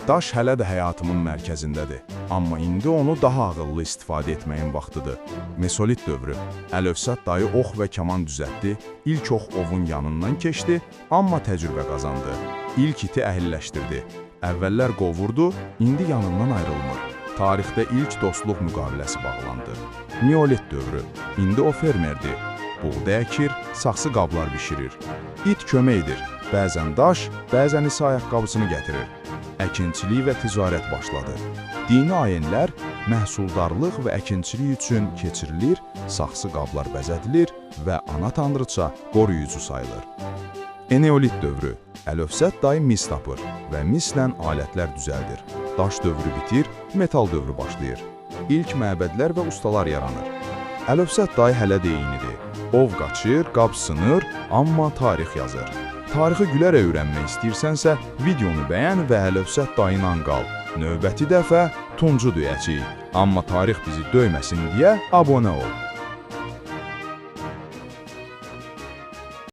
Daş hələ də həyatımın mərkəzindədir, amma indi onu daha ağıllı istifadə etməyin vaxtıdır. Mesolit dövrü. Əlövsət dayı ox və kaman düzəltdi, ilk ox ovun yanından keçdi, amma təcrübə qazandı. İlk iti əhilləşdirdi. Əvvəllər qovurdu, indi yanından ayrılmır. Tarixdə ilk dostluq müqaviləsi bağlandı. Neolit dövrü. İndi o fermerdir. Buğda əkir, saxsı qablar bişirir. İt kömək edir. Bəzən daş, bəzən isə ayaqqabısını gətirir. Əkinçilik və ticarət başladı. Dini ayinlər məhsuldarlıq və əkinçilik üçün keçirilir, saxsı qablar bəzədilir və ana tanrıça qoruyucu sayılır. Eneolit dövrü. Əlövsət dayı mis tapır və mislə alətlər düzəldir. Daş dövrü bitir, metal dövrü başlayır. İlk məbədlər və ustalar yaranır. Əlövsət dayı hələ də eynidir. Ov qaçır, qab sınır, amma tarix yazır. Tarixi gülərək öyrənmək istəyirsənsə, videonu bəyən və Əlövsət dayıyla qal. Növbəti dəfə tuncu döyəcəyik. Amma tarix bizi döyməsin deyə abunə ol.